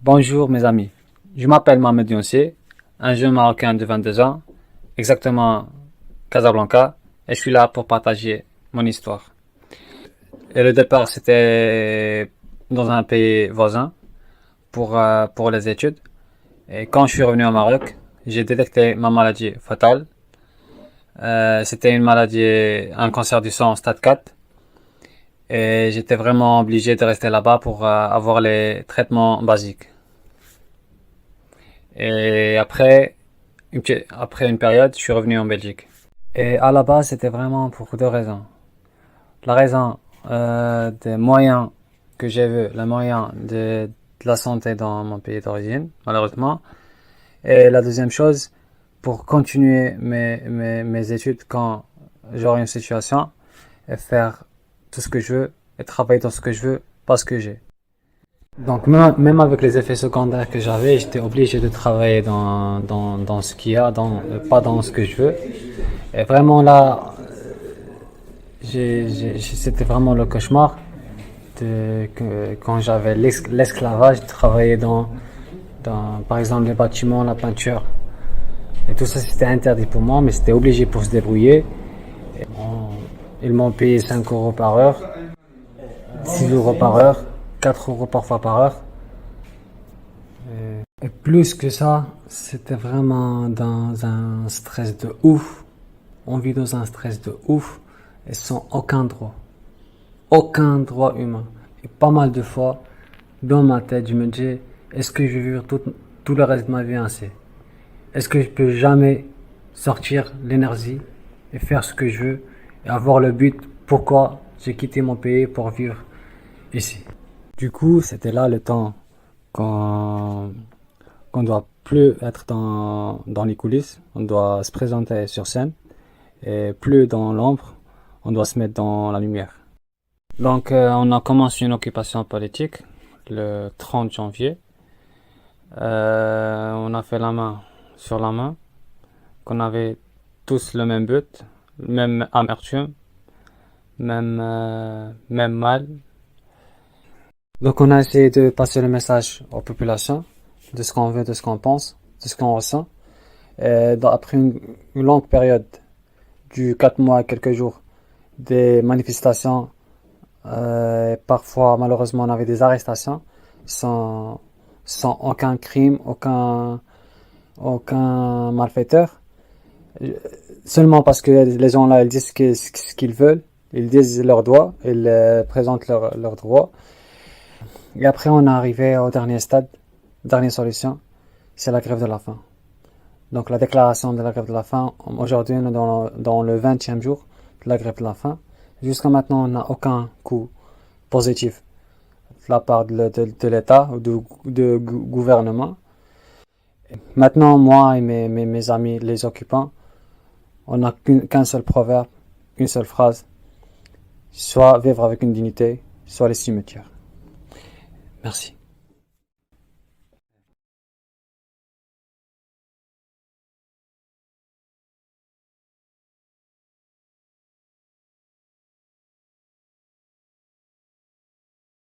Bonjour mes amis, je m'appelle Mohamed Younsi, un jeune Marocain de 22 ans, exactement Casablanca, et je suis là pour partager mon histoire. Et le départ c'était dans un pays voisin pour les études. Et quand je suis revenu au Maroc, j'ai détecté ma maladie fatale. C'était une maladie, un cancer du sang stade 4. Et j'étais vraiment obligé de rester là-bas pour avoir les traitements basiques. Et après une période, je suis revenu en Belgique. Et à la base, c'était vraiment pour deux raisons. La raison des moyens que j'ai vu, les moyens de la santé dans mon pays d'origine, malheureusement. Et la deuxième chose, pour continuer mes études quand j'aurai une situation et faire tout ce que je veux et travailler dans ce que je veux parce que j'ai. Donc même avec les effets secondaires que j'avais, j'étais obligé de travailler dans ce qu'il y a, pas dans ce que je veux. Et vraiment là, c'était vraiment le cauchemar quand j'avais l'esclavage, de travailler par exemple les bâtiments, la peinture. Et tout ça c'était interdit pour moi, mais c'était obligé pour se débrouiller. Ils m'ont payé 5 euros par heure, 6 euros par heure, 4 euros parfois par heure. Et plus que ça, c'était vraiment dans un stress de ouf. On vit dans un stress de ouf et sans aucun droit. Aucun droit humain. Et pas mal de fois, dans ma tête, je me dis, est-ce que je vais vivre tout le reste de ma vie ainsi? Est-ce que je peux jamais sortir l'énergie et faire ce que je veux et avoir le but pourquoi j'ai quitté mon pays pour vivre ici? Du coup, c'était là le temps qu'on qu'on doit plus être dans les coulisses, on doit se présenter sur scène, et plus dans l'ombre, on doit se mettre dans la lumière. Donc on a commencé une occupation politique le 30 janvier. On a fait la main sur la main, qu'on avait tous le même but, même amertume, même mal. Donc on a essayé de passer le message aux populations de ce qu'on veut, de ce qu'on pense, de ce qu'on ressent. Après une longue période du 4 mois et quelques jours, des manifestations, parfois malheureusement on avait des arrestations sans aucun crime, aucun malfaiteur. Seulement parce que les gens là ils disent ce qu'ils veulent, ils disent leurs droits, ils présentent leurs droits. Et après on est arrivé au dernier stade, dernière solution, c'est la grève de la faim. Donc la déclaration de la grève de la faim, aujourd'hui on est dans le 20e jour de la grève de la faim. Jusqu'à maintenant on n'a aucun coup positif de la part de l'État ou du gouvernement. Maintenant moi et mes amis les occupants, on n'a qu'un seul proverbe, une seule phrase, soit vivre avec une dignité, soit les cimetières. Merci.